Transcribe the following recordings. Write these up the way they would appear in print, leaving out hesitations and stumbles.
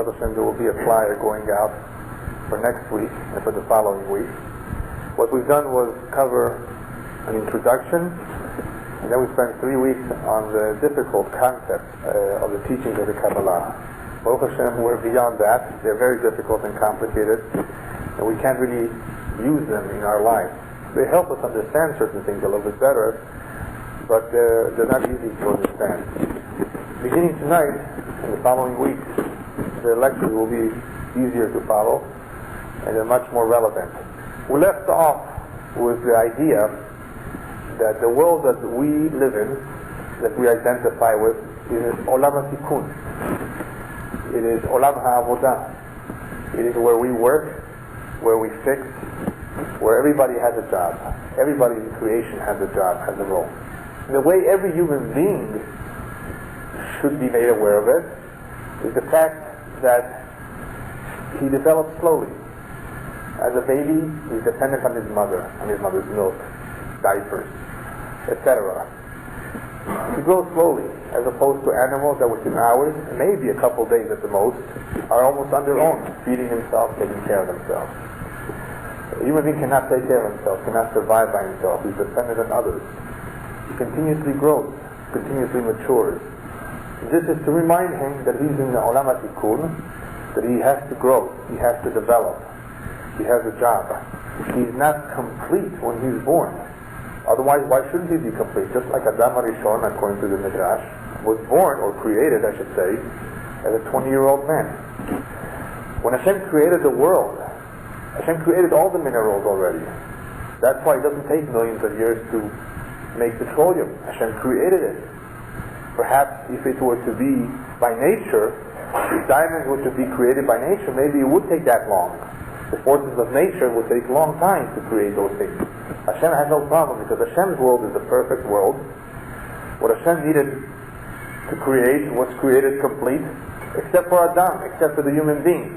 B'ezras Hashem, there will be a flyer going out for next week and for the following week. What we've done was cover an introduction, and then we spent 3 weeks on the difficult concepts of the teachings of the Kabbalah. Baruch Hashem, we're beyond that. They're very difficult and complicated, and we can't really use them in our lives. They help us understand certain things a little bit better, but they're not easy to understand. Beginning tonight and the following weeks, the lectures will be easier to follow, and they're much more relevant. We left off with the idea that the world that we live in, that we identify with, is Olam HaTikun. It is Olam HaAvodah. It is where we work, where we fix, where everybody has a job. Everybody in creation has a job, has a role. The way every human being should be made aware of it is the fact that he develops slowly. As a baby, he's dependent on his mother's milk, diapers, etc. He grows slowly, as opposed to animals that within hours, maybe a couple days at the most, are almost on their own, feeding themselves, taking care of themselves. A human being cannot take care of himself, cannot survive by himself. He's dependent on others. He continuously grows, continuously matures. This is to remind him that he's in the Olam HaTikun, that he has to grow, he has to develop, he has a job. He's not complete when he's born. Otherwise, why shouldn't he be complete? Just like Adam HaRishon, according to the Midrash, was born, or created, I should say, as a 20-year-old man. When Hashem created the world, Hashem created all the minerals already. That's why it doesn't take millions of years to make petroleum. Hashem created it. Perhaps if it were to be by nature, if diamonds were to be created by nature, maybe it would take that long. The forces of nature would take a long time to create those things. Hashem has no problem, because Hashem's world is the perfect world. What Hashem needed to create was created complete, except for Adam, except for the human being.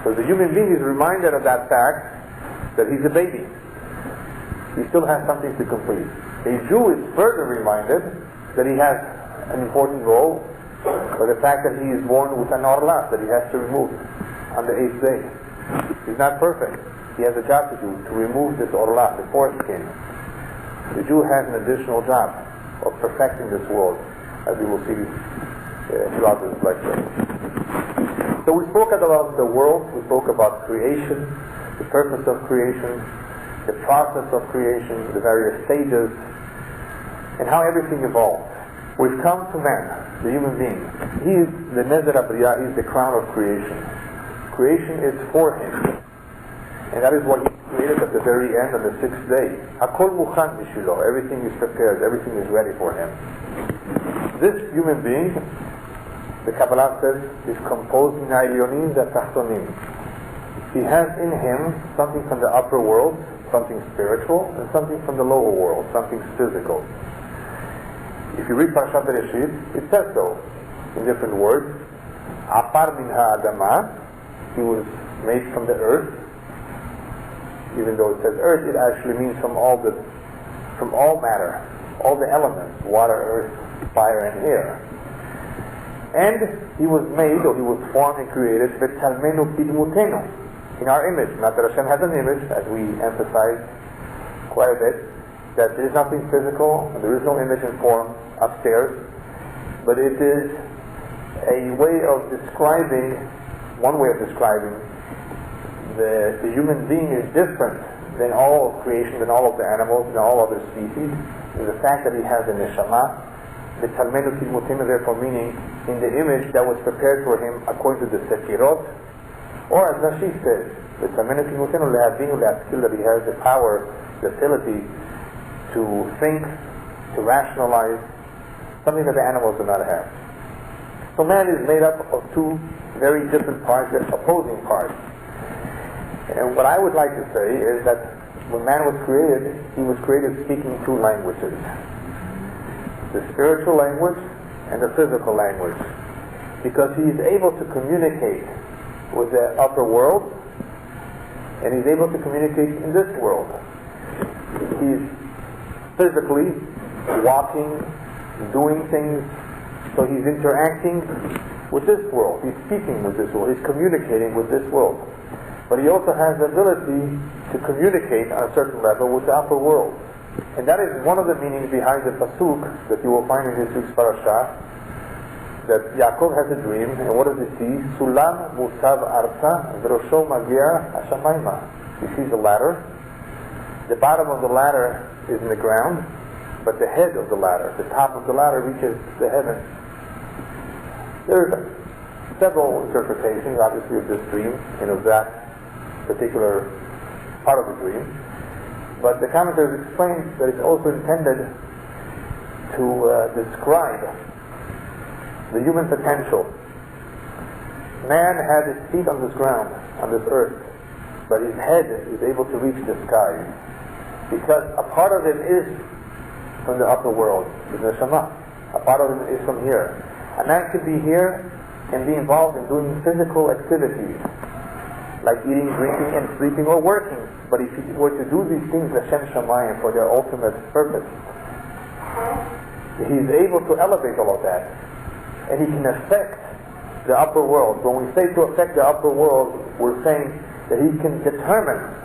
So the human being is reminded of that fact that he's a baby. He still has something to complete. A Jew is further reminded that he has an important role, by the fact that he is born with an orla that he has to remove on the 8th day. He's not perfect. He has a job to do, to remove this orla, the foreskin. The Jew has an additional job of perfecting this world, as we will see throughout this lecture. So we spoke about the world, we spoke about creation, the purpose of creation, the process of creation, the various stages, and how everything evolved. We've come to man, the human being. He is the Nezer HaBriyah, he is the crown of creation. Creation is for him. And that is what he created at the very end on the 6th day. Hakol Mukhan Mishilo, everything is prepared, everything is ready for him. This human being, the Kabbalah says, is composed min ha'elyonim v'tachtonim. He has in him something from the upper world, something spiritual, and something from the lower world, something physical. If you read Parashat Bereshit, it says so, in different words. Apar min ha'adama, he was made from the earth. Even though it says earth, it actually means from all matter, all the elements, water, earth, fire, and air. And he was made, or he was formed and created, v'talmenu kidmutenu, in our image. Not that Hashem has an image, as we emphasize quite a bit, that there is nothing physical, and there is no image and form upstairs, but it is a way of describing, one way of describing the human being is different than all of creation, than all of the animals, than all other species, is the fact that he has a Neshama, the Talmenu Kidmutenu, therefore meaning in the image that was prepared for him according to the Sefirot, or as Rashi says, the Talmenu Kidmutenu le'avinu le'askil, that he has the power, the ability to think, to rationalize, something that the animals do not have. So man is made up of two very different parts, opposing parts. And what I would like to say is that when man was created, he was created speaking two languages. The spiritual language and the physical language. Because he is able to communicate with the upper world, and he's able to communicate in this world. He's physically walking, doing things, So he's interacting with this world, he's speaking with this world, he's communicating with this world. But he also has the ability to communicate on a certain level with the upper world. And that is one of the meanings behind the pasuk that you will find in this week's parasha, that Yaakov has a dream, and what does he see? Sulam mutav arta v'rosho magia hashamayma. He sees a ladder. The bottom of the ladder is in the ground, but the head of the ladder, the top of the ladder, reaches the heavens. There's several interpretations, obviously, of this dream and of that particular part of the dream. But the commentators explain that it's also intended to describe the human potential. Man had his feet on this ground, on this earth, but his head is able to reach the sky, because a part of him is from the upper world, the Neshama. A part of him is from here. A man could be here and be involved in doing physical activities, like eating, drinking, and sleeping, or working. But if he were to do these things L'Shem Shamayim, for their ultimate purpose, he's able to elevate all of that, and he can affect the upper world. When we say to affect the upper world, we're saying that he can determine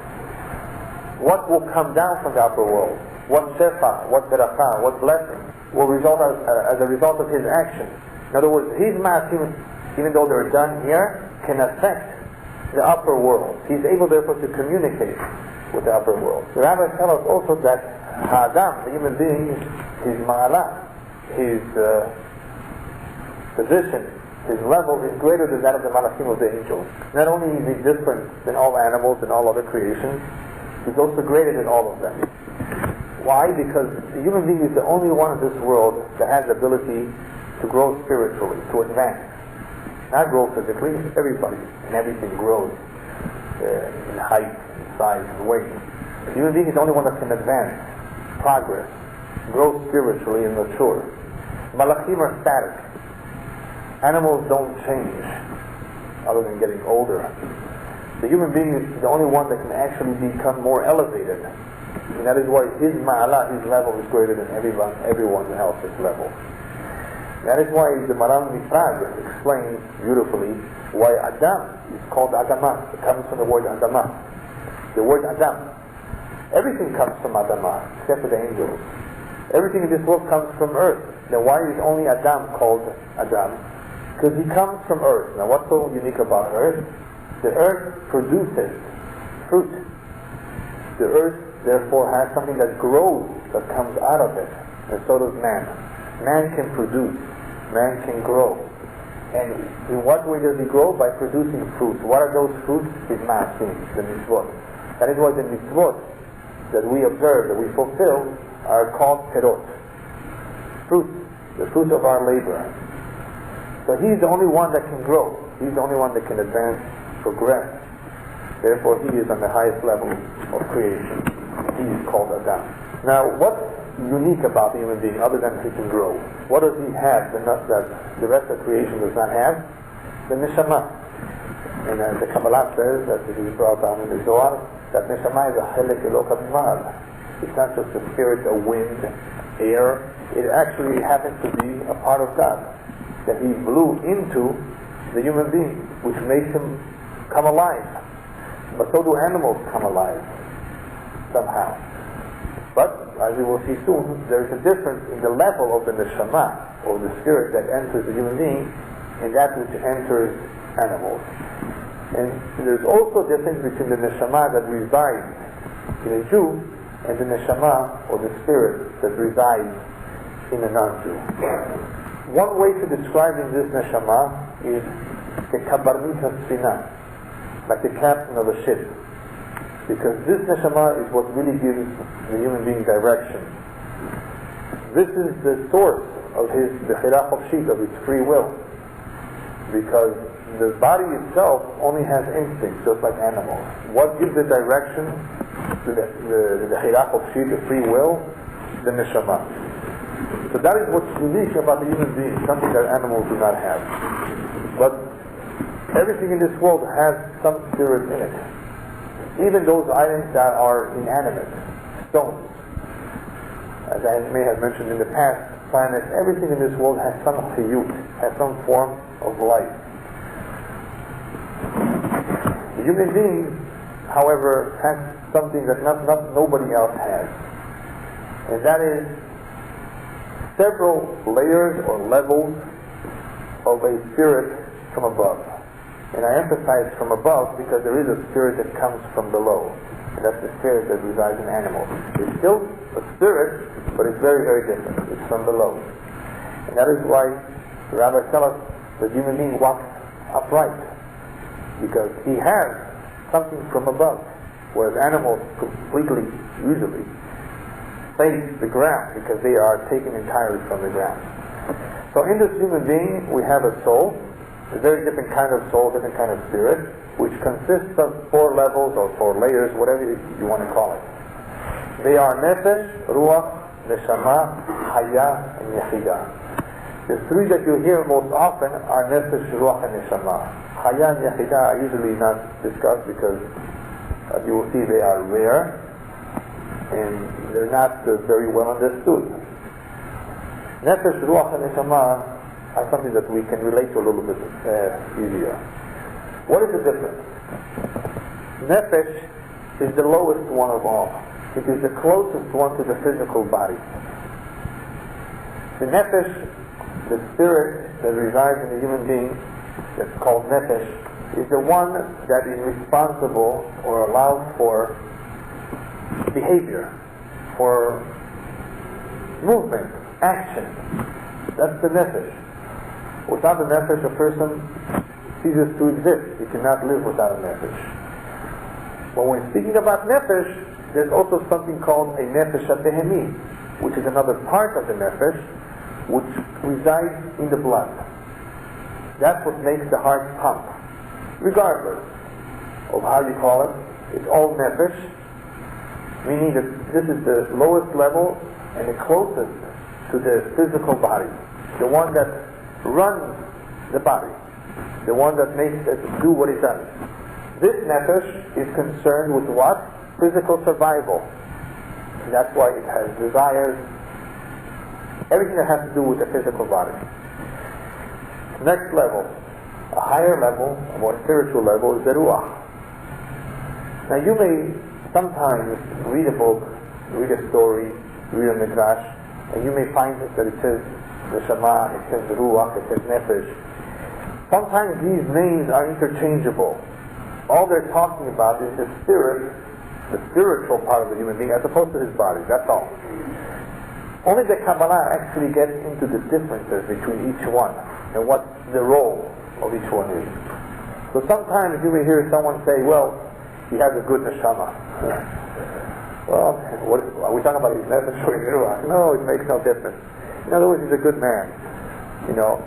what will come down from the upper world, what shefa, what beracha, what blessing will result as a result of his action. In other words, his ma'asim, even though they're done here, can affect the upper world. He's able therefore to communicate with the upper world. The rabbis tell us also that Ha'adam, the human being, his ma'ala, his position, his level is greater than that of the malachim of the angels. Not only is he different than all animals and all other creations, he's also greater than all of them. Why? Because the human being is the only one in this world that has the ability to grow spiritually, to advance. Not grow physically, everybody and everything grows in height, in size, and weight. The human being is the only one that can advance, progress, grow spiritually and mature. Malachim are static. Animals don't change other than getting older. The human being is the only one that can actually become more elevated. And that is why his ma'ala, his level, is greater than everyone else's level. That is why the Maran Mifrag explains beautifully why Adam is called Adamah. It comes from the word Adamah. The word Adam. Everything comes from Adamah, except for the angels. Everything in this world comes from earth. Then why is only Adam called Adam? Because he comes from earth. Now what's so unique about earth? The earth produces fruit. The earth therefore has something that grows, that comes out of it. And so does man. Man can produce. Man can grow. And in what way does he grow? By producing fruit. What are those fruits? His ma'asim, the mitzvot. That is why the mitzvot that we observe, that we fulfill, are called perot. Fruits. The fruit of our labor. So he's the only one that can grow. He's the only one that can advance, progress. Therefore he is on the highest level of creation. He is called Adam. Now what's unique about the human being other than he can grow? What does he have that the rest of creation does not have? The Neshama. And the Kabbalah says that it is brought down in the Zohar that Neshama is a chelek elok ha'b'mal. It's not just a spirit, a wind, air. It actually happens to be a part of God that he blew into the human being, which makes him come alive. But so do animals come alive somehow. But as we will see soon, there is a difference in the level of the Neshama, or the spirit that enters the human being, and that which enters animals. And there's also a difference between the Neshama that resides in a Jew and the Neshama, or the spirit that resides in a non-Jew. One way to describe this Neshama is the Kabarnit HaSfina, like the captain of a ship. Because this Neshama is what really gives the human being direction. This is the source of the Chirach of Shit, of its free will. Because the body itself only has instincts, just like animals. What gives the direction to the Chirach of Shit, the free will? The Neshama. So that is what's unique about the human being, something that animals do not have. But everything in this world has some spirit in it. Even those items that are inanimate, stones. As I may have mentioned in the past, planets, everything in this world has some chiyut, has some form of life. The human being, however, has something that nobody else has. And that is several layers or levels of a spirit from above. And I emphasize from above because there is a spirit that comes from below. And that's the spirit that resides in animals. It's still a spirit, but it's very, very different. It's from below. And that is why the rabbis tell us the human being walks upright, because he has something from above, whereas animals completely, usually, face the ground because they are taken entirely from the ground. So in this human being we have a soul, a very different kind of soul, different kind of spirit, which consists of 4 levels or 4 layers, whatever you want to call it. They are Nefesh, Ruach, Neshama, Chaya, and Yechida. The 3 that you hear most often are Nefesh, Ruach, and Neshama. Chaya and Yechida are usually not discussed because you will see they are rare and they're not very well understood. Nefesh, Ruach, and Neshama are something that we can relate to a little bit easier. What is the difference? Nefesh is the lowest one of all. It is the closest one to the physical body. The Nefesh, the spirit that resides in the human being, that's called Nefesh, is the one that is responsible or allows for behavior, for movement, action. That's the Nefesh. Without the Nefesh, a person ceases to exist. He cannot live without a Nefesh. But when speaking about Nefesh, there's also something called a Nefesh HaBehemi, which is another part of the Nefesh, which resides in the blood. That's what makes the heart pump. Regardless of how you call it, it's all Nefesh, meaning that this is the lowest level and the closest to the physical body, the one that runs the body, the one that makes it do what it does. This Nefesh is concerned with what? Physical survival. And that's why it has desires, everything that has to do with the physical body. Next level, a higher level, a more spiritual level, is the Ruach. Now you may sometimes read a book, read a story, read a midrash, and you may find that it says Neshama, it says Ruach, it says Nefesh. Sometimes these names are interchangeable. All they're talking about is the spirit, the spiritual part of the human being, as opposed to his body. That's all. Only the Kabbalah actually gets into the differences between each one and what the role of each one is. So sometimes you may hear someone say, well, he has a good Neshama. Well, are we talking about his Nefesh or his Ruach? No, it makes no difference. In other words, he's a good man. You know,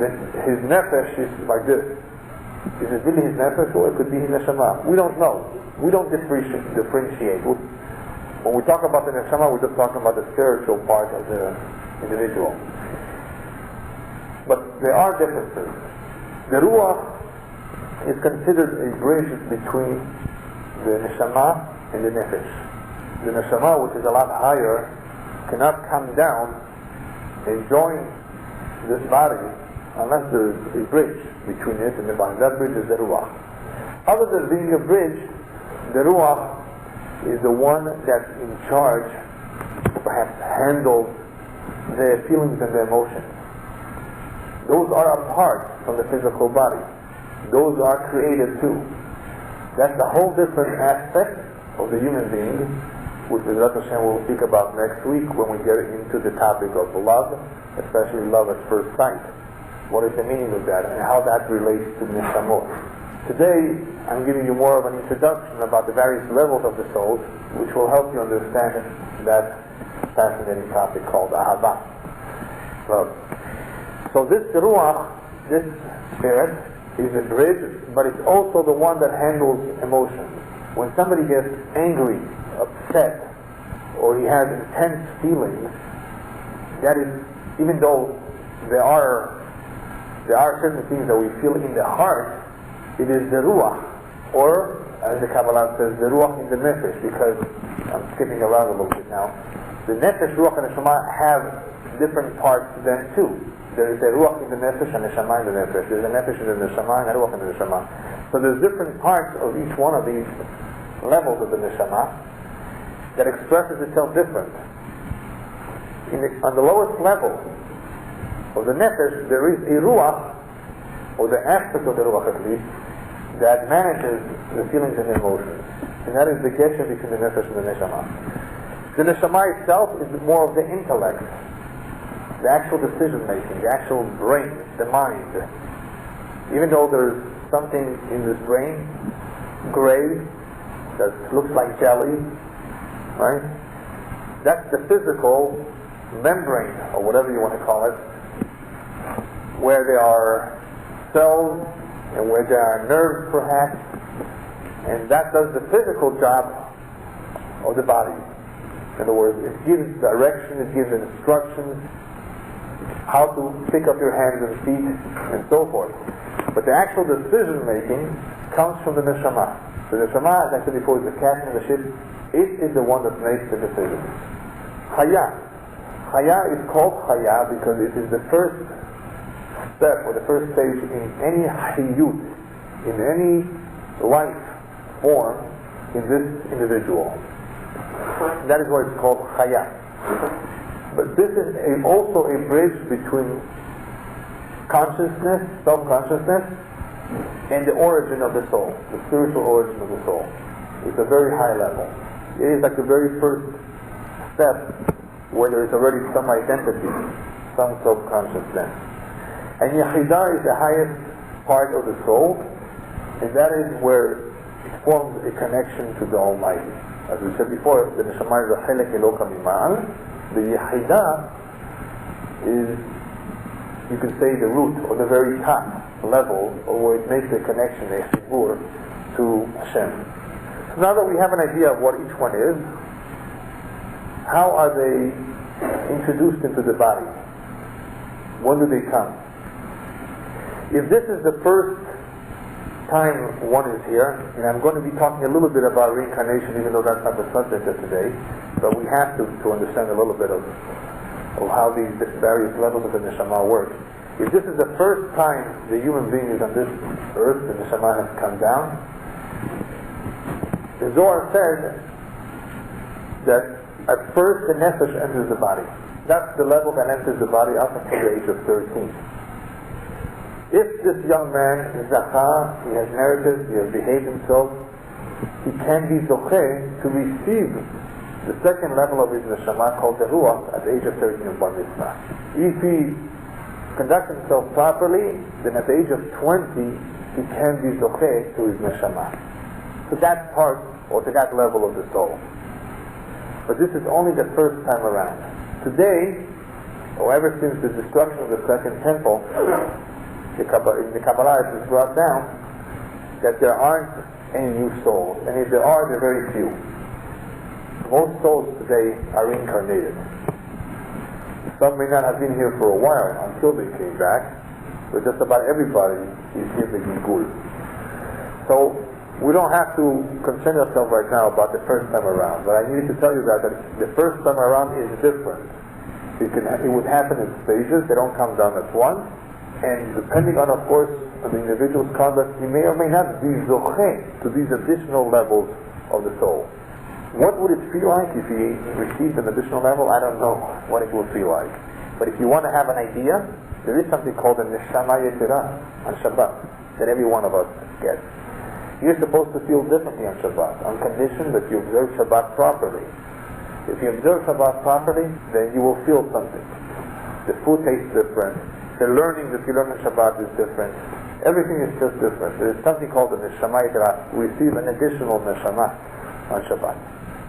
his Nefesh is like this. Is it really his Nefesh, or it could be his Neshama? We don't know. We don't differentiate. When we talk about the Neshama, we're just talking about the spiritual part of the individual. But there are differences. The Ruach is considered a bridge between the Neshama and the Nefesh. The Neshama, which is a lot higher, cannot come down and join this body unless there is a bridge between it and the body. That bridge is the Ruach. Other than being a bridge, the Ruach is the one that's in charge, perhaps handles the feelings and the emotions. Those are apart from the physical body. Those are created too. That's a whole different aspect of the human being, which Bezrat Hashem will speak about next week when we get into the topic of love, especially love at first sight. What is the meaning of that and how that relates to Neshamot. Today, I'm giving you more of an introduction about the various levels of the soul, which will help you understand that fascinating topic called Ahava, love. So this Ruach, this spirit, is a bridge, but it's also the one that handles emotions. When somebody gets angry, upset, or he has intense feelings, that is, even though there are certain things that we feel in the heart, it is the Ruach, or as the Kabbalah says, the Ruach in the Nefesh, because I'm skipping around a little bit now. The Nefesh, Ruach, and Neshama have different parts to them too. There is a Ruach in the Nefesh and Neshama in the Nefesh. There is a Nefesh in the Neshama and a Ruach in the Neshama. So there's different parts of each one of these levels of the Neshama that expresses itself different. On the lowest level of the Nefesh, there is a Ruach, or the aspect of the Ruach at least, that manages the feelings and emotions. And that is the geshem between the Nefesh and the Neshama. The Neshama itself is more of the intellect, the actual decision making, the actual brain, the mind. Even though there's something in this brain, gray, that looks like jelly, right? That's the physical membrane, or whatever you want to call it, where there are cells and where there are nerves perhaps, and that does the physical job of the body. In other words, it gives direction, it gives instructions, how to pick up your hands and feet, and so forth. But the actual decision making comes from the Neshama. The Neshama, as I said before, is the captain of the ship. It is the one that makes the decisions. Chaya. Chaya is called Chaya because it is the first step or the first stage in any chiyut, in any life form in this individual. That is why it's called Chaya. But this is also a bridge between consciousness, self-consciousness, and the origin of the soul, the spiritual origin of the soul. It's a very high level. It is like the very first step where there is already some identity, some self-consciousness. And Yechida is the highest part of the soul, and that is where it forms a connection to the Almighty. As we said before, the Neshama is a chelek eloka mima'al. The Yechida is, you can say, the root, or the very top level, or where it makes a connection, a chibur, to Hashem. So now that we have an idea of what each one is, how are they introduced into the body? When do they come? If this is the first time one is here, and I'm going to be talking a little bit about reincarnation, even though that's not the subject of today, but we have to understand a little bit of how these various levels of the Neshama work. If this is the first time the human being is on this earth, the Neshama has come down, the Zohar said that at first the Nefesh enters the body. That's the level that enters the body up until the age of 13. If this young man is Zachah, he has merited, he has behaved himself, he can be Zocheh to receive the second level of his Neshama called the Ruach at the age of 13 of Bar Mitzvah. If he conducts himself properly, then at the age of 20 he can be Zocheh to his Neshama. To that part, or to that level of the soul. But this is only the first time around. Today, or ever since the destruction of the second temple, in the Kabbalah it is brought down that there aren't any new souls, and if there are, they're very few. Most souls today are reincarnated. Some may not have been here for a while until they came back, but just about everybody is here the Gigul. So we don't have to concern ourselves right now about the first time around, but I needed to tell you that the first time around is different. It would happen in stages, they don't come down at once, and depending on, of course, on the individual's conduct, he may or may not be zocheh to these additional levels of the soul. What would it feel like if he received an additional level? I don't know what it would feel like. But if you want to have an idea, there is something called a Neshama Yechida on Shabbat that every one of us gets. You're supposed to feel differently on Shabbat, on condition that you observe Shabbat properly. If you observe Shabbat properly, then you will feel something. The food tastes different. The learning that you learn on Shabbat is different. Everything is just different. There is something called the Neshama Yechida. We receive an additional Neshama on Shabbat.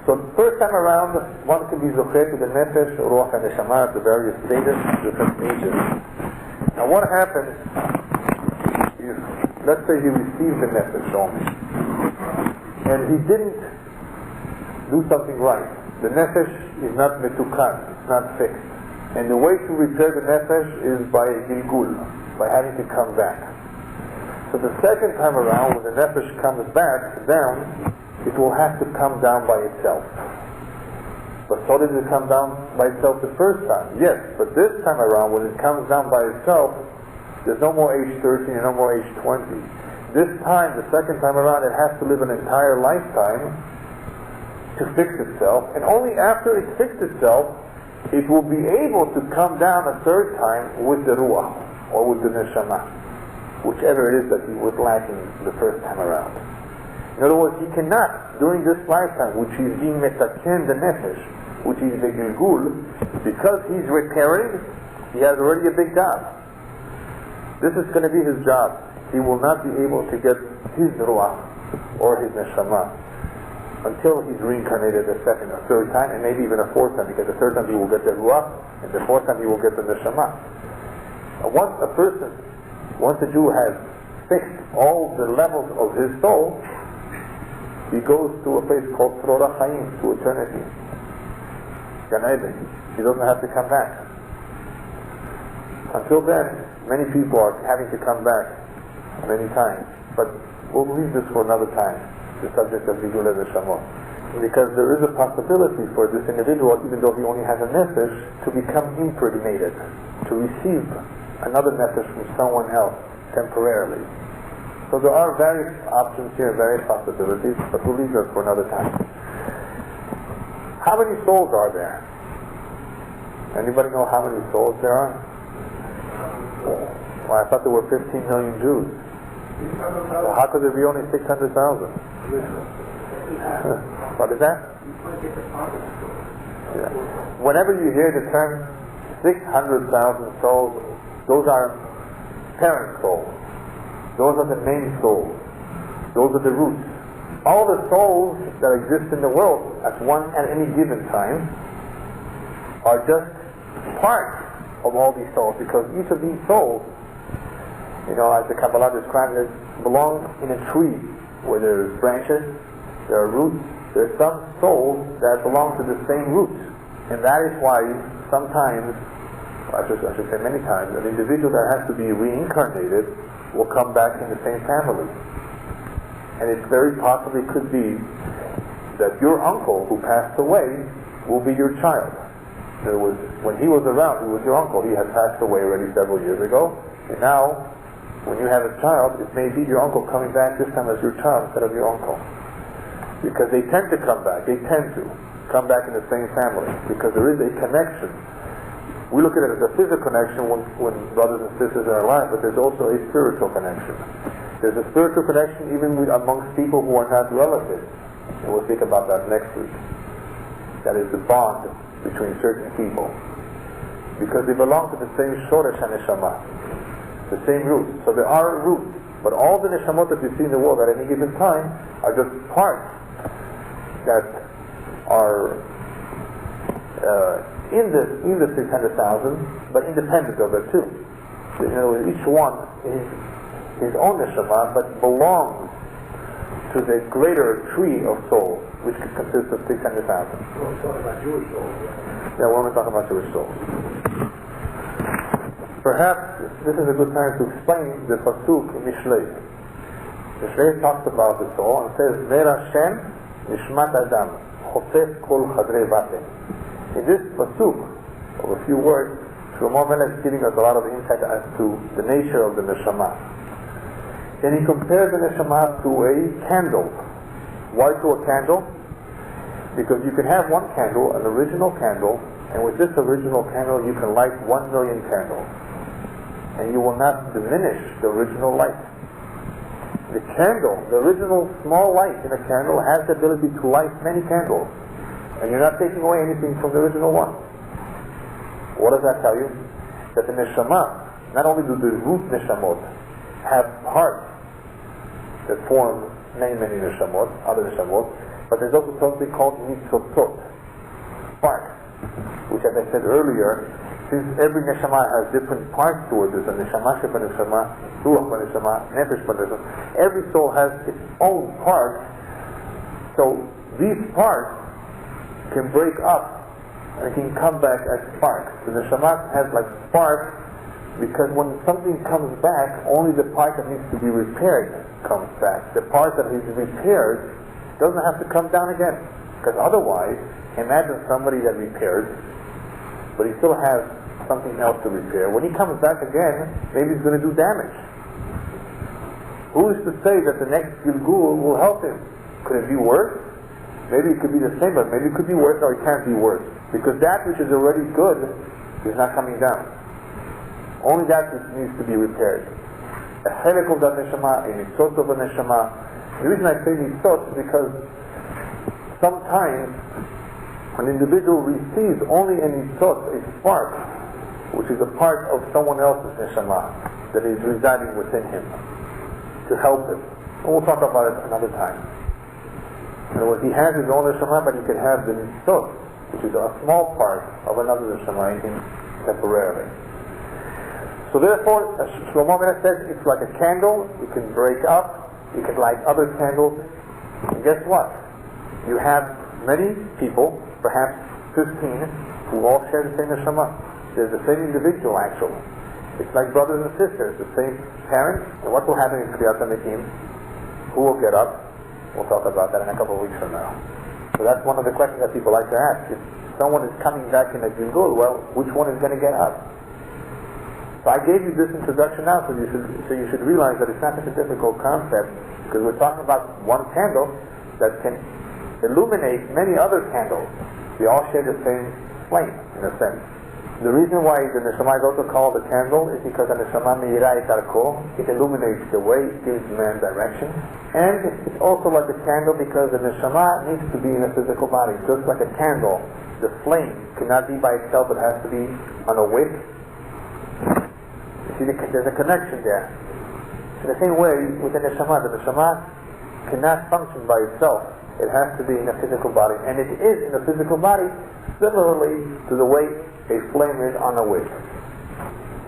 So the first time around, one can be Zocheh to the Nefesh, Ruach, and Neshama at the various stages, different ages. Now what happens if, let's say he received the Nefesh only, and he didn't do something right. The Nefesh is not metukan, it's not fixed. And the way to repair the Nefesh is by Gilgul, by having to come back. So the second time around, when the Nefesh comes back down, it will have to come down by itself. But so did it come down by itself the first time? Yes, but this time around, when it comes down by itself, there's no more age 13 and no more age 20. This time, the second time around, it has to live an entire lifetime to fix itself, and only after it fixed itself, it will be able to come down a third time with the Ruach, or with the Neshama, whichever it is that he was lacking the first time around. In other words, he cannot, during this lifetime, which he's being metaken the Nefesh, which is the Gilgul, because he's repairing, he has already a big job. This is going to be his job. He will not be able to get his Ruach or his Neshama until he's reincarnated a second or third time, and maybe even a fourth time, because the third time he will get the Ruach, and the fourth time he will get the Neshama. Once a Jew has fixed all the levels of his soul, he goes to a place called Torah Chaim, to eternity. Gan Eden. He doesn't have to come back. Until then, many people are having to come back many times. But we'll leave this for another time, the subject of Gilgul Neshama. Because there is a possibility for this individual, even though he only has a Nefesh, to become impregnated, to receive another Nefesh from someone else temporarily. So there are various options here, various possibilities, but we'll leave that for another time. How many souls are there? Anybody know how many souls there are? Well, I thought there were 15 million Jews. Well, how could there be only 600,000? What is that? Yeah. Whenever you hear the term 600,000 souls, those are parent souls. Those are the main souls. Those are the roots. All the souls that exist in the world at any given time are just part of all these souls, because each of these souls, as the Kabbalah describes it, belong in a tree where there are branches, there are roots. There are some souls that belong to the same roots, and that is why sometimes, I should say many times, an individual that has to be reincarnated will come back in the same family. And it very possibly could be that your uncle who passed away will be your child. When he was around, he was your uncle. He had passed away already several years ago. And now, when you have a child, it may be your uncle coming back this time as your child instead of your uncle. Because they tend to come back. They tend to come back in the same family. Because there is a connection. We look at it as a physical connection when brothers and sisters are alive, but there's also a spiritual connection. There's a spiritual connection even amongst people who are not relatives. And we'll speak about that next week. That is the bond between certain people. Because they belong to the same Shoresh Neshama, the same roots. So there are roots, but all the Neshamot that you see in the world at any given time are just parts that are in the 600,000, but independent of it too. Each one is his own Neshama, but belongs to the greater tree of souls, which consists of 600,000. We're talking about Jewish souls. Yeah, we're only talking about Jewish souls. Perhaps this is a good time to explain the pasuk in Mishlei. Mishlei talks about the soul and says, Vera Shem Nishmat Adam Chosef Kol Chadrei Vatem. In this pasuk, of a few words, Shlomo Melech is giving us a lot of insight as to the nature of the Neshama. And he compares the Neshama to a candle. Why to a candle? Because you can have one candle, an original candle, and with this original candle you can light 1 million candles. And you will not diminish the original light. The candle, the original small light in a candle, has the ability to light many candles. And you're not taking away anything from the original one. What does that tell you? That the Neshama, not only do the root Neshamot have parts that form many Neshamot, other Neshamot, but there's also something called Nitzotot, sparks, which, as I said earlier, since every Neshama has different parts to it, there's a Neshama, Shepa Neshama, Ruach Neshama, Nefesh Neshama, every soul has its own parts, so these parts can break up and can come back as sparks. The Neshama has like sparks, because when something comes back, only the part that needs to be repaired comes back. The part that is repaired doesn't have to come down again. Because otherwise, imagine somebody that repaired, but he still has something else to repair. When he comes back again, maybe he's going to do damage. Who is to say that the next Gilgul will help him? Could it be worse? Maybe it could be the same, but maybe it could be worse, or it can't be worse. Because that which is already good is not coming down. Only that which needs to be repaired. A chelik of the Neshama, a mitzvot of the Neshama. The reason I say mitzvot is because sometimes an individual receives only a mitzvot, a spark, which is a part of someone else's Neshama that is residing within him, to help him. And we'll talk about it another time. In other words, he has his own Neshama, but he can have the mitzvot, which is a small part of another Neshama in him temporarily. So therefore, Shlomo Melech says it's like a candle. You can break up, you can light other candles, and guess what? You have many people, perhaps 15, who all share the same Neshama. They're the same individual, actually. It's like brothers and sisters, the same parents. And what will happen in Kriyat HaMetim? Who will get up? We'll talk about that in a couple of weeks from now. So that's one of the questions that people like to ask. If someone is coming back in a Gilgul, well, which one is going to get up? So I gave you this introduction now, so you should realize that it's not such a difficult concept, because we're talking about one candle that can illuminate many other candles. They all share the same flame, in a sense. The reason why the Neshama is also called a candle is because the Neshama meira et darko, it illuminates the way, it gives man direction. And it's also like a candle because the Neshama needs to be in a physical body. Just like a candle, the flame cannot be by itself, it has to be on a wick. You see, there's a connection there. In the same way, with the Neshama cannot function by itself. It has to be in a physical body. And it is in a physical body similarly to the way a flame is on a wick.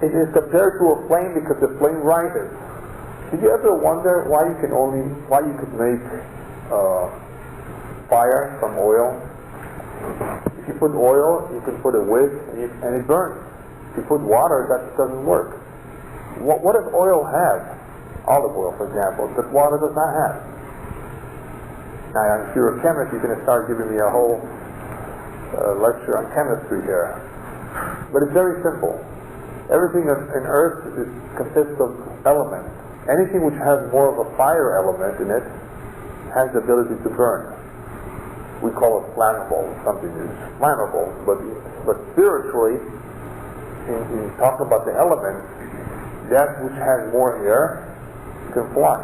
It is compared to a flame because the flame rises. Did you ever wonder why you could make fire from oil? If you put oil, you can put a wick and it burns. If you put water, that doesn't work. What does oil have? Olive oil, for example, that water does not have. Now, if you're a chemist, you're going to start giving me a whole lecture on chemistry here. But it's very simple. Everything in Earth consists of elements. Anything which has more of a fire element in it has the ability to burn. We call it flammable. Something is flammable. But spiritually, in talking about the elements, that which has more air can fly.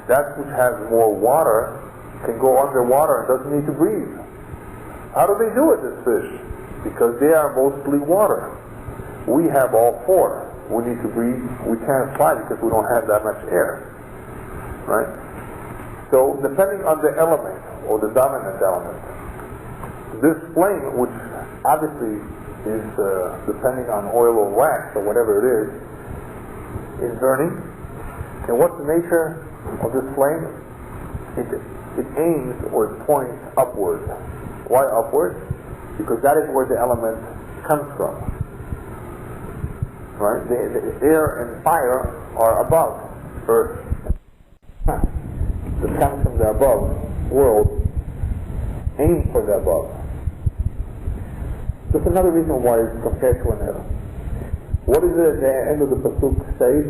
That which has more water can go underwater and doesn't need to breathe. How do they do it, this fish? Because they are mostly water. We have all four. We need to breathe. We can't fly because we don't have that much air. Right? So, depending on the element, or the dominant element, this flame, which obviously is depending on oil or wax or whatever it is burning. And what's the nature of this flame? It aims or it points upward. Why upward? Because that is where the element comes from. Right? The air and fire are above Earth. That comes from the above world, aims for the above. That's another reason why it's compared to an air. What is it at the end of the pasuk says?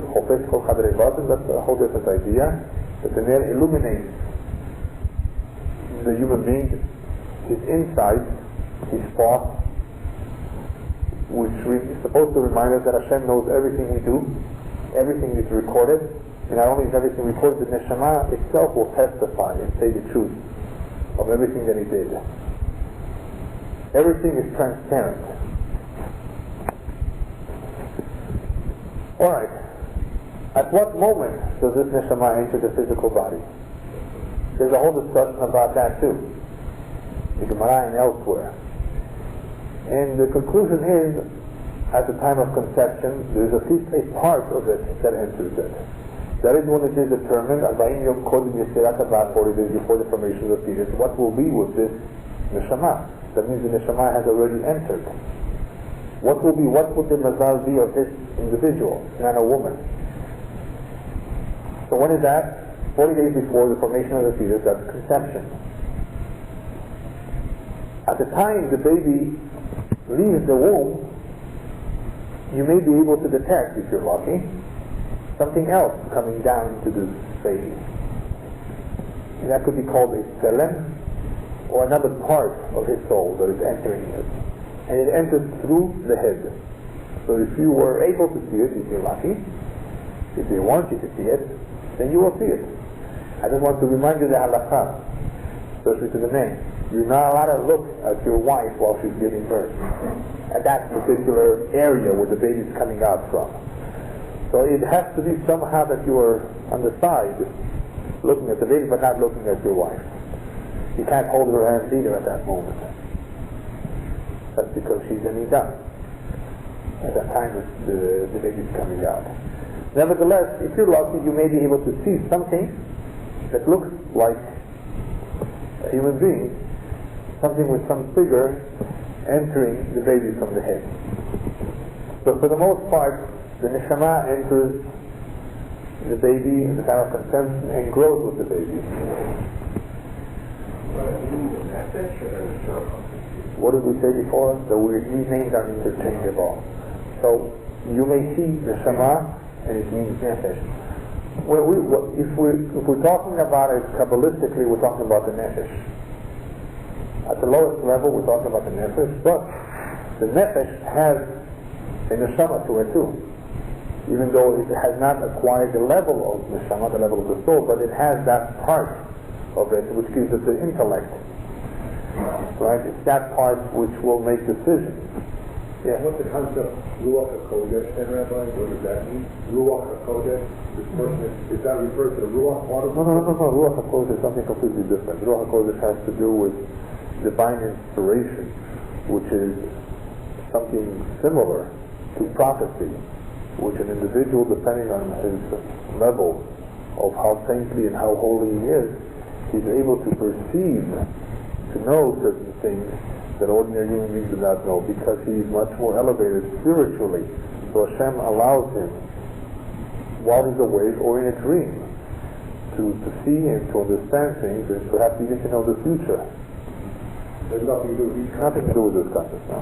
That's a whole different idea. That the air illuminates the human being, his inside, his thoughts, which is supposed to remind us that Hashem knows everything we do, everything is recorded, and not only is everything recorded, the Neshama itself will testify and say the truth of everything that he did. Everything is transparent. Alright, at what moment does this Neshama enter the physical body? There's a whole discussion about that too, in Gemara and elsewhere. And the conclusion is, at the time of conception, there's at least a part of it that enters it. That is when it is determined, 40 days before the formation of the fetus, what will be with this Neshama. That means the Neshama has already entered. What would the mazal be of this individual, man or woman? So when is that? 40 days before the formation of the fetus, that's conception. At the time the baby leaves the womb, you may be able to detect, if you're lucky, something else coming down to this baby. And that could be called a tzelem, or another part of his soul that is entering it. And it enters through the head. So if you were able to see it, if you're lucky, if they want you to see it, then you will see it. I just want to remind you the halakha, especially to the men. You're not allowed to look at your wife while she's giving birth, at that particular area where the baby's coming out from. So it has to be somehow that you are on the side, looking at the baby, but not looking at your wife. You can't hold her hand either at that moment. That's because she's in Ida. At that time the baby's coming out. Nevertheless, if you're lucky, you may be able to see something that looks like a human being, something with some figure entering the baby from the head. So for the most part, the Neshama enters the baby in the time of conception and grows with the baby. What did we say before? These names are interchangeable. So you may see Neshama and it means Nefesh. If we're talking about it Kabbalistically, we're talking about the Nefesh. At the lowest level, we're talking about the Nefesh, but the Nefesh has a Neshama to it too. Even though it has not acquired the level of Neshama, the level of the soul, but it has that part of it which gives it the intellect. Right? It's that part which will make decisions. Yeah. What's the concept Ruach HaKodesh, then, Rabbi? What does that mean? Ruach HaKodesh? This person is that referred to the Ruach part of No. Ruach HaKodesh is something completely different. Ruach HaKodesh has to do with divine inspiration, which is something similar to prophecy, which an individual, depending on his level of how saintly and how holy he is, he's able to perceive, to know certain things that ordinary human beings do not know, because he's much more elevated spiritually. So Hashem allows him, while he's awake or in a dream, to see and to understand things, and perhaps even to know the future. There's nothing to do with these Nothing to do with this concept. No.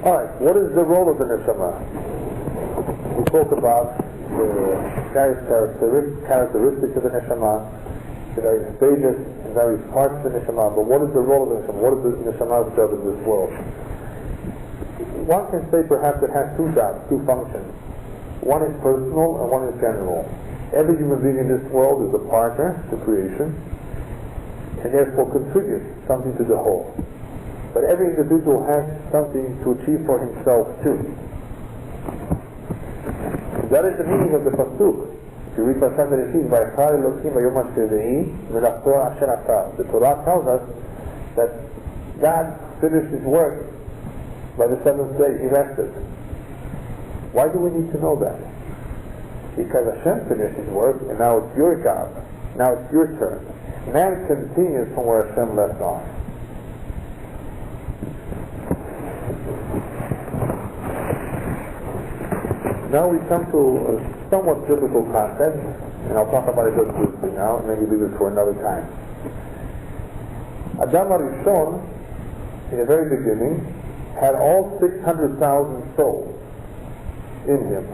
Alright, what is the role of the Neshama? We spoke about the various characteristics of the Neshama, the various stages and various parts of the Neshama, but what is the role of the Neshama? What does the Neshama serve in this world? One can say perhaps it has two jobs, two functions. One is personal and one is general. Every human being in this world is a partner to creation, and therefore contributes something to the whole. But every individual has something to achieve for himself too. That is the meaning of the pasuk. If you read Pasuk Bereshit, "Vayikra Elokim Bayom HaShevi'i v'Lachtor Asher Asa," the Torah tells us that God finished His work by the seventh day. He rested. Why do we need to know that? Because Hashem finished His work, and now it's your job. Now it's your turn. Man continues from where Hashem left off. Now we come to a somewhat difficult concept, and I'll talk about it just briefly now, and maybe leave it for another time. Adam HaRishon, in the very beginning, had all 600,000 souls in him.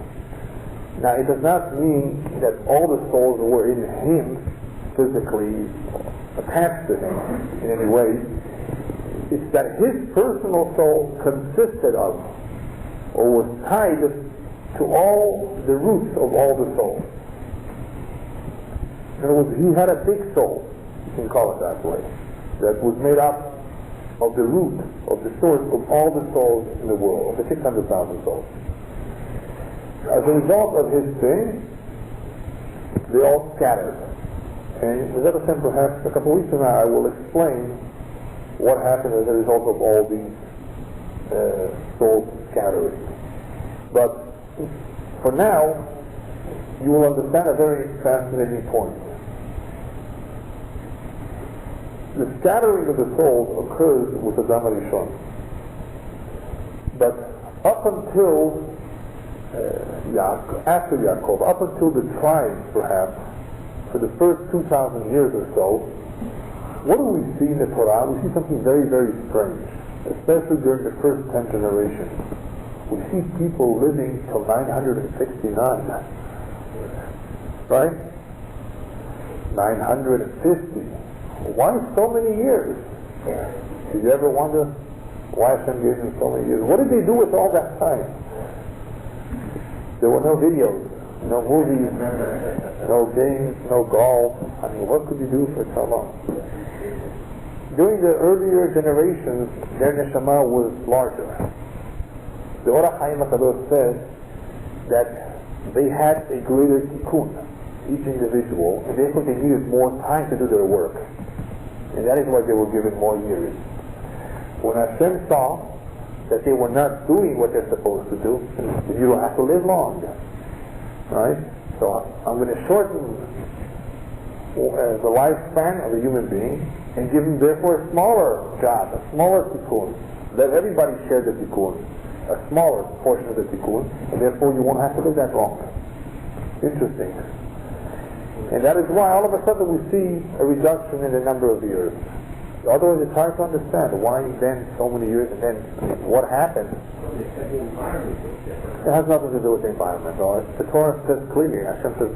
Now it does not mean that all the souls were in him, physically attached to him in any way. It's that his personal soul consisted of, or was tied to all the roots of all the souls. In other words, he had a big soul, you can call it that way, that was made up of the root, of the source of all the souls in the world, of the 600,000 souls. As a result of his thing, they all scattered. And with that sense, perhaps a couple of weeks from now, I will explain what happened as a result of all these souls scattering. But for now, you will understand a very fascinating point. The scattering of the souls occurs with Adam HaRishon. But up until after Yaakov, up until the tribes perhaps, for the first 2,000 years or so, what do we see in the Torah? We see something very, very strange, especially during the first 10 generations. We see people living till 969, right? 950. Why so many years? Did you ever wonder why Hashem gave them so many years? What did they do with all that time? There were no videos, no movies, no games, no golf. I mean, what could you do for so long? During the earlier generations, their Neshama was larger. The Ruach says that they had a greater tikkun, each individual, and therefore they needed more time to do their work. And that is why they were given more years. When Hashem saw that they were not doing what they're supposed to do, you don't have to live long. Right? So I'm going to shorten the lifespan of a human being and give him therefore a smaller job, a smaller tikkun. Let everybody share the tikkun, a smaller portion of the tikkun, and therefore you won't have to live that long. Interesting. And that is why all of a sudden we see a reduction in the number of years. Otherwise it's hard to understand why then so many years and then what happened. It has nothing to do with the environment. The Torah says clearly, Hashem says,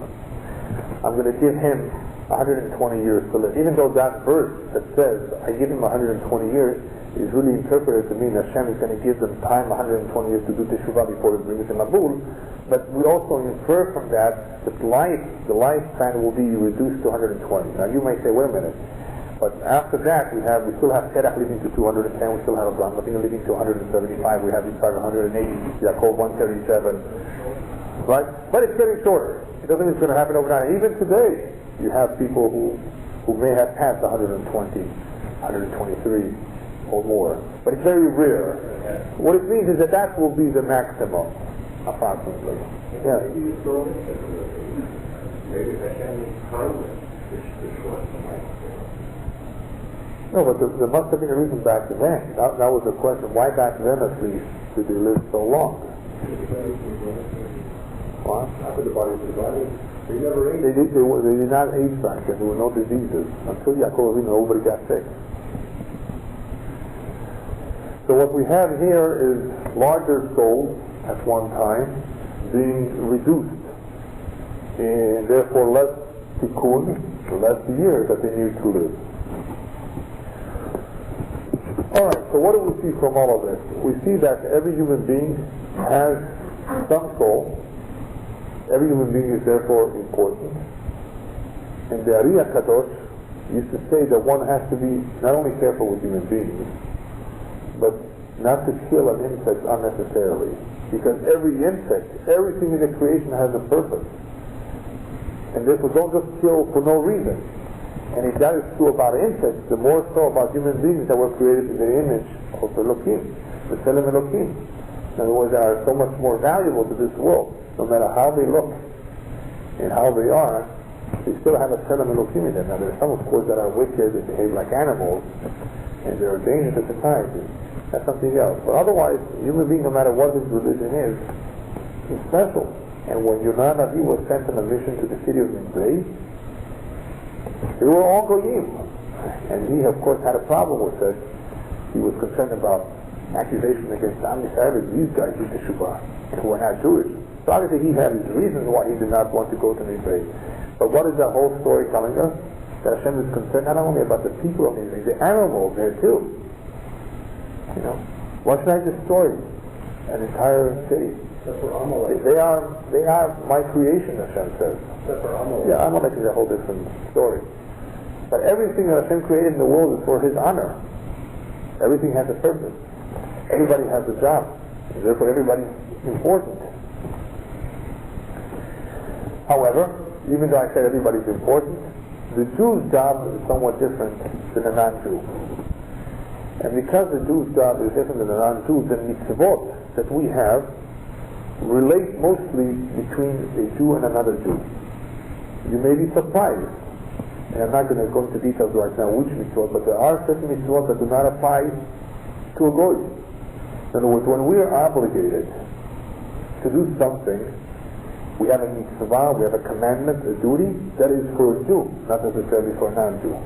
I'm going to give him 120 years to live. Even though that verse that says, I give him 120 years, is really interpreted to mean Hashem is going to give them time, 120 years to do Teshuvah before he brings him Mabul. But we also infer from that the lifespan will be reduced to 120. Now you may say, wait a minute, but after that we still have Terach living to 210, we still have Abraham living to 175, we have Yitzhak 180, Yaakov 137, right? But it's getting shorter. It doesn't mean it's going to happen overnight. Even today, you have people who may have passed 120, 123 or more, but it's very rare. What it means is that will be the maximum, approximately. Yeah. Maybe Hashem is harmless to shorten life. No, but there must have been a reason back then. That was the question. Why back then, at least, did they live so long? What? After the body was divided, they never ate. They did not age back then. There were no diseases. Until Yaakov, nobody got sick. So what we have here is larger souls at one time being reduced, and therefore less tikkun, less years that they need to live. Alright, so what do we see from all of this? We see that every human being has some soul. Every human being is therefore important. And the Ari HaKadosh used to say that one has to be not only careful with human beings, but not to kill an insect unnecessarily. Because every insect, everything in the creation has a purpose. And therefore don't just kill for no reason. And if that is true about insects, the more so about human beings that were created in the image of Elohim, the Tselem Elohim. In other words, they are so much more valuable to this world. No matter how they look and how they are, they still have a Tselem Elohim in them. Now there are some, of course, that are wicked and behave like animals, and they are dangerous to society. That's something else. But otherwise, human being, no matter what his religion is special. And when Yonah Navi was sent on a mission to the city of Nineveh, they were all goyim. And he, of course, had a problem with it. He was concerned about accusation against Am Yisrael. These guys did Teshuvah, and who were not Jewish. So obviously he had his reasons why he did not want to go to Nineveh. But what is the whole story telling us? That Hashem is concerned not only about the people of Nineveh, the animals there too. You know, why should I destroy an entire city? That's for Amalek. They are my creation, Hashem says. That's for Amalek. Yeah, Amalek is a whole different story. But everything that Hashem created in the world is for His honor. Everything has a purpose. Everybody has a job. And therefore everybody is important. However, even though I said everybody is important, the Jew's job is somewhat different than a non-Jew. And because the Jew's job is different than the non-Jew, the mitzvot that we have relate mostly between a Jew and another Jew. You may be surprised, and I'm not going to go into details right now which mitzvot, but there are certain mitzvot that do not apply to a goy. In other words, when we are obligated to do something, we have a mitzvah, we have a commandment, a duty, that is for a Jew, not necessarily for a non-Jew.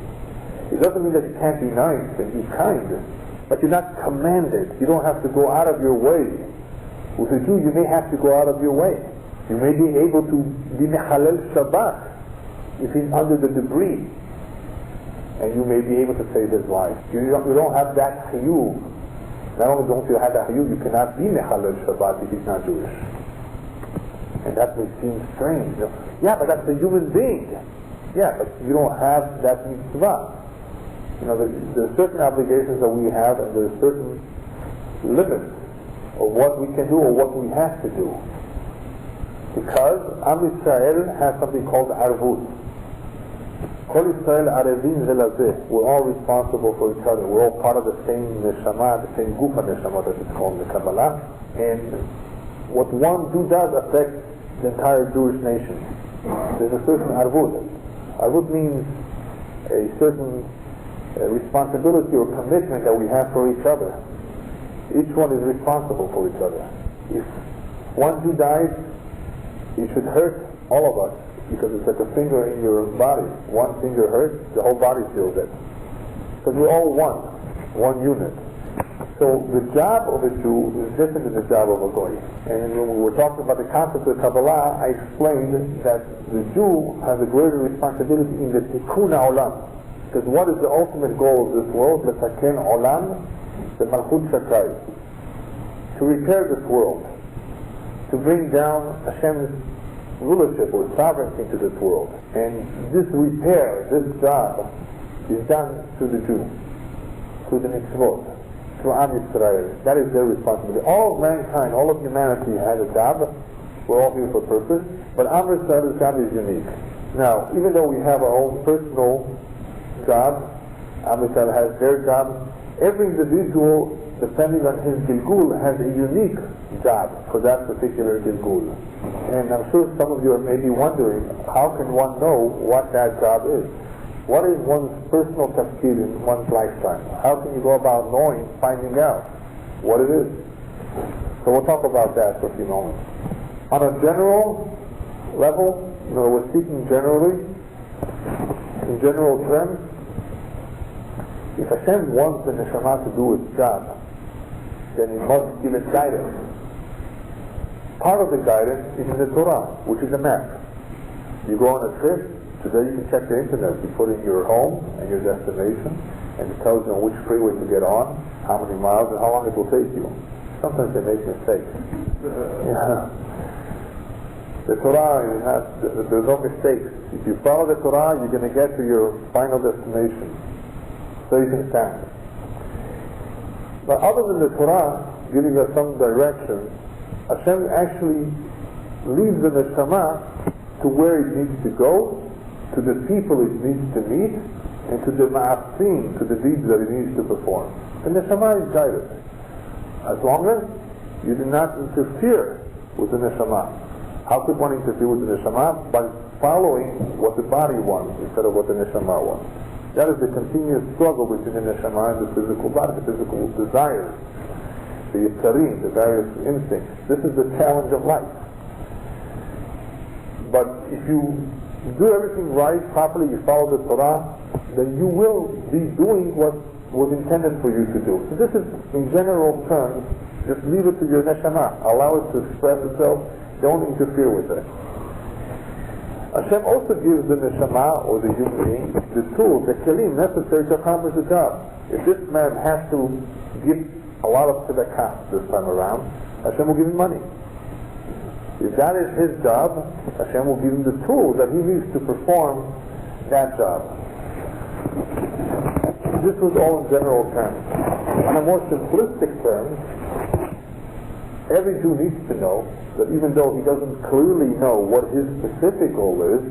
It doesn't mean that you can't be nice and be kind, but you're not commanded. You don't have to go out of your way. With a Jew, you may have to go out of your way. You may be able to be mechalel Shabbat if he's under the debris, and you may be able to save his life. You don't have that chiyuv. Not only don't you have that chiyuv, you cannot be mechalel Shabbat if he's not Jewish. And that may seem strange. Yeah, but that's a human being. Yeah, but you don't have that mitzvah. There are certain obligations that we have, and there are certain limits of what we can do or what we have to do. Because Am Yisrael has something called arvut. Kol Yisrael arevin ze lazeh. We're all responsible for each other. We're all part of the same Neshama, the same Gufa Neshama that is called the Kabbalah. And what one Jew does affects the entire Jewish nation. There's a certain arvut. Arvut means a certain responsibility or commitment that we have for each other. Each one is responsible for each other. If one Jew dies, it should hurt all of us, because it's like a finger in your body. One finger hurts, the whole body feels it. Because we're all one unit. So the job of a Jew is different than the job of a Goy. And when we were talking about the concept of Kabbalah, I explained that the Jew has a greater responsibility in the Tikkun HaOlam. Because what is the ultimate goal of this world? L'taken Olam, the Malchut Shakai. To repair this world. To bring down Hashem's rulership or sovereignty to this world. And this repair, this job, is done through the Jew, through the mitzvot, through Am Yisrael. That is their responsibility. All of mankind, all of humanity has a job. We're all here for purpose. But Am Yisrael's job is unique. Now, even though we have our own personal job, Am Yisrael has their job, every individual, depending on his Gilgul, has a unique job for that particular Gilgul. And I'm sure some of you are maybe wondering, how can one know what that job is? What is one's personal tafkid in one's lifetime? How can you go about knowing, finding out what it is? So we'll talk about that for a few moments. On a general level, we're speaking generally, in general terms, if Hashem wants the Neshama to do its job, then He must give it guidance. Part of the guidance is in the Torah, which is a map. You go on a trip, today you can check the internet. You put in your home and your destination, and it tells you on which freeway to get on, how many miles, and how long it will take you. Sometimes they make mistakes. The Torah, there's no mistakes. If you follow the Torah, you're going to get to your final destination. So you can stand. But other than the Torah giving us some direction, Hashem actually leads the Neshama to where it needs to go, to the people it needs to meet, and to the ma'asim, to the deeds that it needs to perform. The Neshama is guided. As long as you do not interfere with the Neshama. How could one interfere with the Neshama? By following what the body wants instead of what the Neshama wants. That is the continuous struggle between the Neshama and the physical body, the physical desires, the Yitzarim, the various instincts. This is the challenge of life. But if you do everything right, properly, you follow the Torah, then you will be doing what was intended for you to do. So this is, in general terms, just leave it to your Neshama. Allow it to express itself. Don't interfere with it. Hashem also gives the Neshama, or the human being, the tools, the kelim necessary to accomplish the job. If this man has to give a lot of tzedakah this time around, Hashem will give him money. If that is his job, Hashem will give him the tools that he needs to perform that job. This was all in general terms. On a more simplistic term, every Jew needs to know that even though he doesn't clearly know what his specific goal is,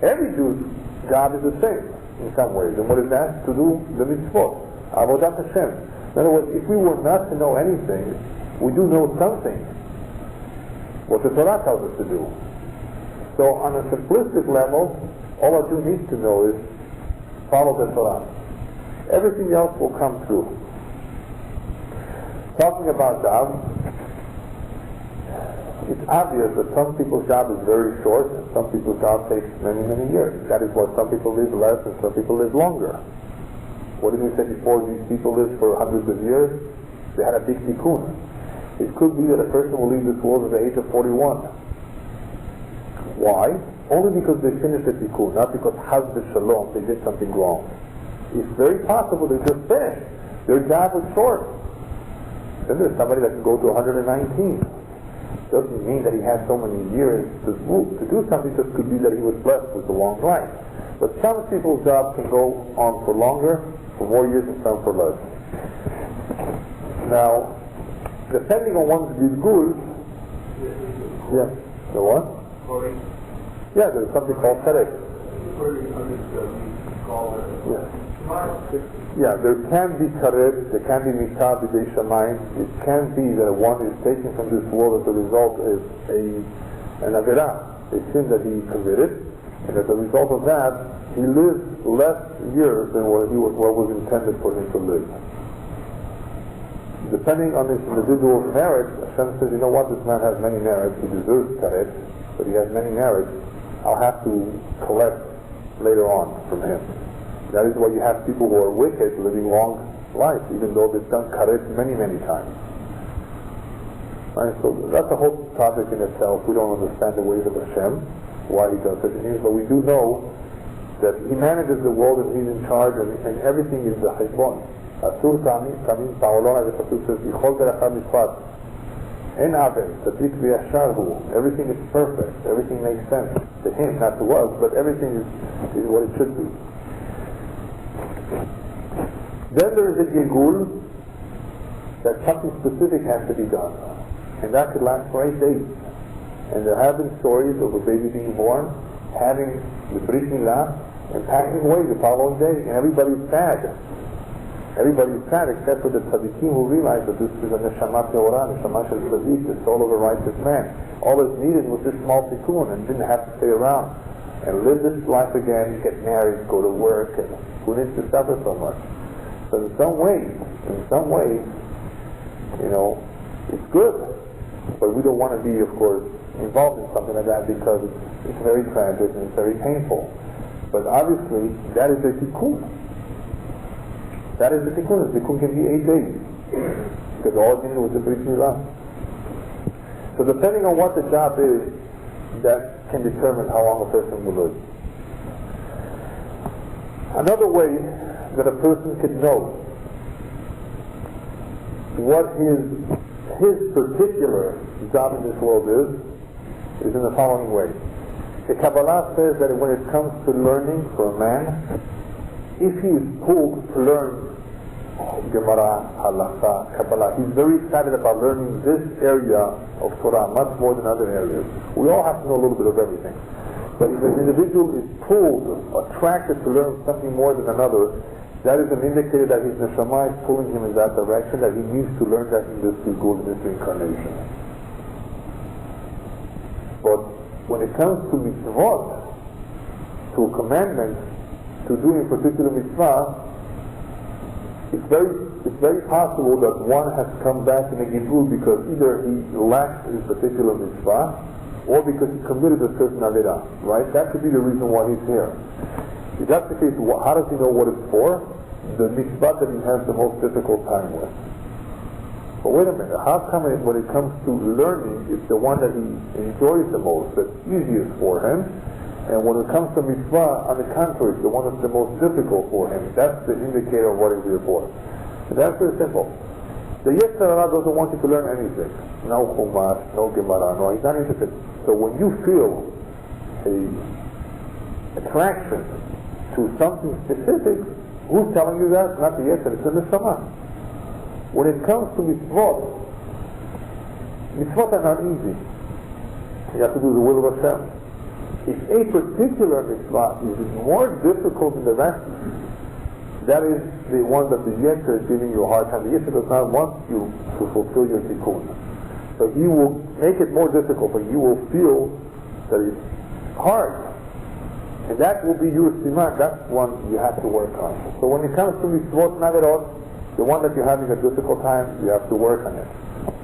every Jew's job is the same in some ways. And what is that? To do the mitzvot. Avodat Hashem. In other words, if we were not to know anything, we do know something. What the Torah tells us to do. So on a simplistic level, all a Jew needs to know is follow the Torah. Everything else will come through. Talking about job, it's obvious that some people's job is very short and some people's job takes many, many years. That is why some people live less and some people live longer. What did we say before? These people lived for hundreds of years. They had a big tikkun. It could be that a person will leave this world at the age of 41. Why? Only because they finished the tikkun, not because Haz v'Shalom, they did something wrong. It's very possible they just finished. Their job was short. Then there's somebody that can go to 119. Doesn't mean that he had so many years to do something. Just could be that he was blessed with a long life. But some people's job can go on for longer, for more years, and some for less. Now, depending on one's gilgul, yeah, the what? Yeah, there's something called tzedek. Yeah, there can be karet, there can be mitzvah b'dei shamayim. It can be that one is taken from this world as a result of an averah, a sin that he committed, and as a result of that, he lives less years than what was intended for him to live. Depending on this individual's merit, Hashem says, you know what, this man has many merits, he deserves karet, but he has many merits, I'll have to collect later on from him. That is why you have people who are wicked living long life, even though they've done karet many, many times. Right? So that's a whole topic in itself. We don't understand the ways of Hashem, why he does such things, but we do know that he manages the world and he's in charge, and everything is the cheshbon. Asur tamim pa'olon, as the Pasuk says, Yichol terachad mishpat. En avel, tzaddik v'yasharhu. Everything is perfect. Everything makes sense to him, not to us, but everything is what it should be. Then there is a gilgul that something specific has to be done, and that could last for 8 days. And there have been stories of a baby being born, having the brit milah, and passing away the following day, and everybody's sad. Everybody's sad except for the tzaddikim who realize that this is a Neshama teorah, Neshama shel tzaddik, the soul of a righteous man. All that's needed was this small tikkun, and didn't have to stay around and live this life again, get married, go to work, and who needs to suffer so much? So in some ways, you know, it's good, but we don't want to be, of course, involved in something like that because it's very tragic and it's very painful. But obviously, that is the tikkun. That is the tikkun. The tikkun can be 8 days. Because all it needed was the brit milah. So depending on what the job is, that can determine how long a person will live. Another way that a person can know what his particular job in this world is in the following way. The Kabbalah says that when it comes to learning for a man, if he is pulled to learn Gemara, Halakha, Kabbalah, he's very excited about learning this area of Torah much more than other areas. We all have to know a little bit of everything. But if an individual is pulled, attracted to learn something more than another, that is an indicator that his Neshama is pulling him in that direction, that he needs to learn that in this gilgul, in this reincarnation. But when it comes to mitzvot, to commandments, to doing a particular mitzvah, it's very possible that one has come back in a gilgul because either he lacked his particular mitzvah, or because he committed a certain averah, right? That could be the reason why he's here. If that's the case, how does he know what it's for? The mitzvah that he has the most difficult time with. But wait a minute, how come when it comes to learning, it's the one that he enjoys the most, that's easiest for him, and when it comes to mitzvah, on the contrary, it's the one that's the most difficult for him. That's the indicator of what he's here for. And that's very simple. The Yechida doesn't want you to learn anything. No Chumash, no Gemara, no, he's not interested. So when you feel a attraction to something specific, who's telling you that? Not the Yechida, it's the Neshama. When it comes to mitzvot are not easy. You have to do the will of Hashem. If a particular mitzvah is more difficult than the rest, that is the one that the Yechida is giving you a hard time. The Yechida does not want you to fulfill your tikkun. So he will make it more difficult, but you will feel that it's hard. And that will be your siman. That's one you have to work on. So when it comes to mitzvot, the one that you're having a difficult time, you have to work on it.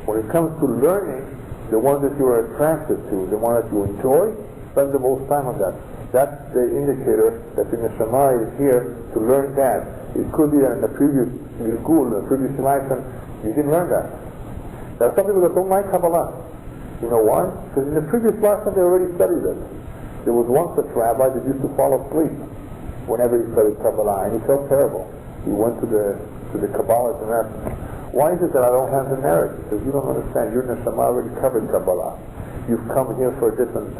When it comes to learning, the one that you are attracted to, the one that you enjoy, spend the most time on that. That's the indicator that the Neshama is here to learn that. It could be that in the previous Gilgul, in the previous lifetime, you didn't learn that. There are some people that don't like Kabbalah. You know why? Because in the previous lifetime they already studied it. There was one such rabbi that used to fall asleep whenever he studied Kabbalah, and he felt terrible. He went to the Kabbalah and asked, why is it that I don't have the merit? Because you don't understand. Your Neshama already covered Kabbalah. You've come here for a different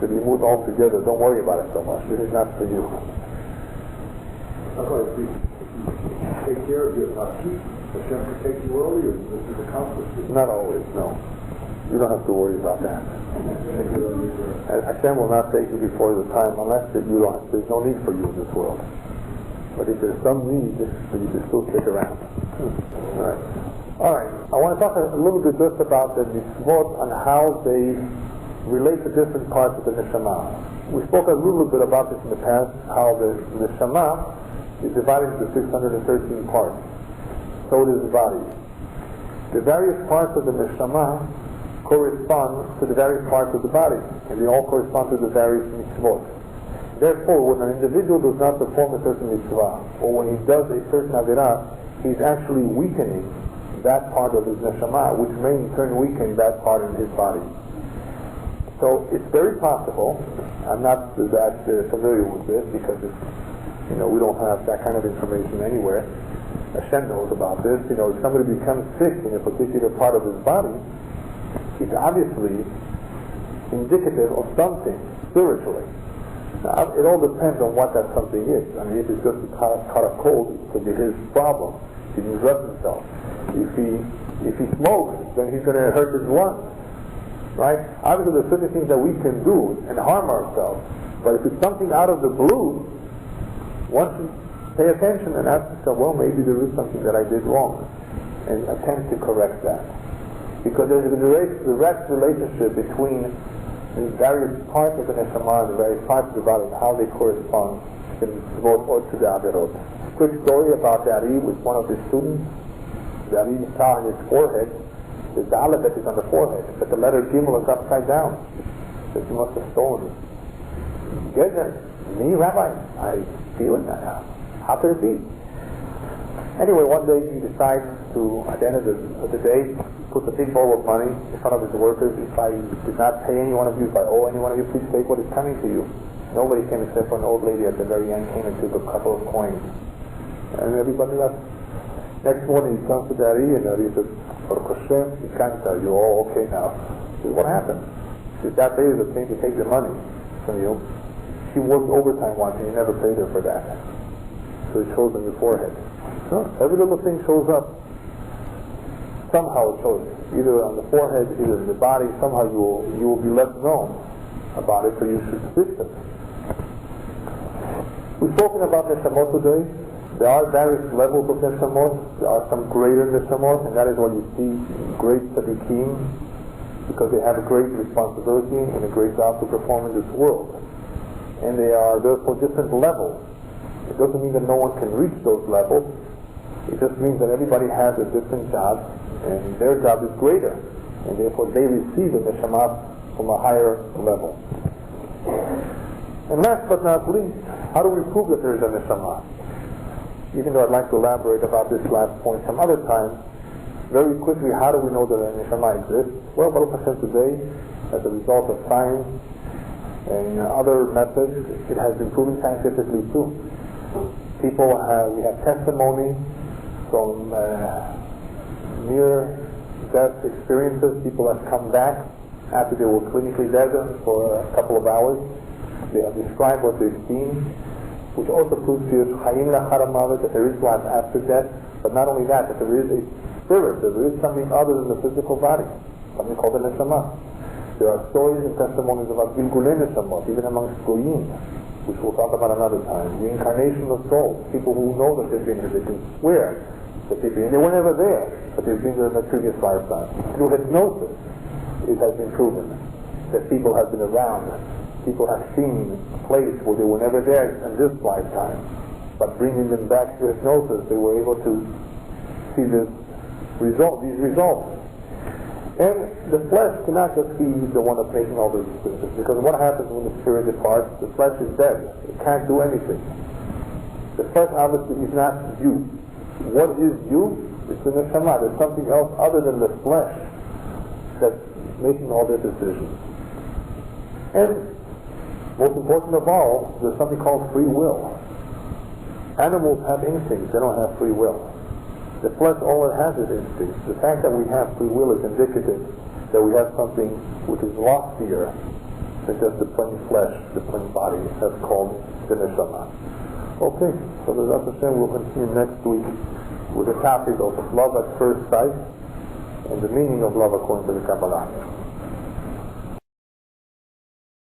limud altogether. Don't worry about it so much. This is not for you. That's why if you take care of your Hashem can take you early, or this is accomplished. Not always, no. You don't have to worry about that. Hashem will not take you before the time unless that you don't. There's no need for you in this world. But if there's some need, then you can still stick around. All right. I want to talk a little bit just about the mitzvot and how they relate to different parts of the Neshama. We spoke a little bit about this in the past, how the Neshama is divided into 613 parts. So it is the body. The various parts of the Neshama correspond to the various parts of the body, and they all correspond to the various mitzvot. Therefore, when an individual does not perform a certain mitzvah, or when he does a certain avirah, he's actually weakening that part of his neshama, which may in turn weaken that part in his body. So it's very possible, I'm not that familiar with this because we don't have that kind of information anywhere. Hashem knows about this. If somebody becomes sick in a particular part of his body, it's obviously indicative of something spiritually. Now, it all depends on what that something is. I mean, if it's just caught a cold, it could be his problem. He didn't dress himself. If he smokes, then he's going to hurt his lungs, right? Obviously, there's certain things that we can do and harm ourselves. But if it's something out of the blue, one should pay attention and ask himself, well, maybe there is something that I did wrong, and attempt to correct that. Because there's a direct relationship between the various parts of the Neshama and the various parts of the body and how they correspond to the mitzvot or to the avirot. Quick story about Dari with one of his students. Dari saw on his forehead, the alphabet is on the forehead, but the letter Gimel is upside down. So he must have stolen it. Get it? Me, Rabbi? I feel it now. How could it be? Anyway, one day he decides to, at the end of the day, put a big bowl of money in front of his workers. If I did not pay any one of you, if I owe any one of you, please take what is coming to you. Nobody came except for an old lady at the very end came and took a couple of coins. And everybody left. Next morning he comes to Dari and Dari says, Baruch Hashem, you can't tell you, all okay now. He says, what happened? He says, that lady that came to take the money from you, she worked overtime once and you never paid her for that. So it shows on your forehead. So every little thing shows up. Somehow it shows, either on the forehead, either in the body. Somehow you will be less known about it, so you should fix it. We've spoken about Neshamot today. There are various levels of Neshamot. There are some greater Neshamot, and that is why you see great tzaddikim, because they have a great responsibility and a great job to perform in this world. And they are therefore different levels. It doesn't mean that no one can reach those levels. It just means that everybody has a different job, and their job is greater, and therefore they receive the Neshama from a higher level. And last but not least, how do we prove that there is a Neshama? Even though I'd like to elaborate about this last point some other time, very quickly, how do we know that a Neshama exists? Well, Baruch Hashem today, as a result of science and other methods, it has been proven scientifically too. We have testimony from near-death experiences. People have come back after they were clinically dead for a couple of hours. They have described what they've seen, which also proves to us that there is life after death. But not only that, that there is a spirit, that there is something other than the physical body, something called the Neshama. There are stories and testimonies about Gilgulei Neshamot, even amongst Goyim, which we'll talk about another time. Reincarnation of souls, people who know that they've been here, they can swear that they've been, and they were never there, but they've been there in the previous lifetime. Through hypnosis, it has been proven that people have been around. People have seen a place where they were never there in this lifetime, but bringing them back to hypnosis, they were able to see these results. And the flesh cannot just be the one that's making all the decisions, because what happens when the spirit departs? The flesh is dead. It can't do anything. The flesh obviously is not you. What is you? It's the Neshama. There's something else other than the flesh that's making all their decisions. And most important of all, there's something called free will. Animals have instincts. They don't have free will. The flesh, all it has is instincts. The fact that we have free will is indicative that we have something which is loftier than just the plain flesh, the plain body. That's called the Neshama. Okay, so the Hashem will continue next week with the topic of love at first sight and the meaning of love according to the Kabbalah.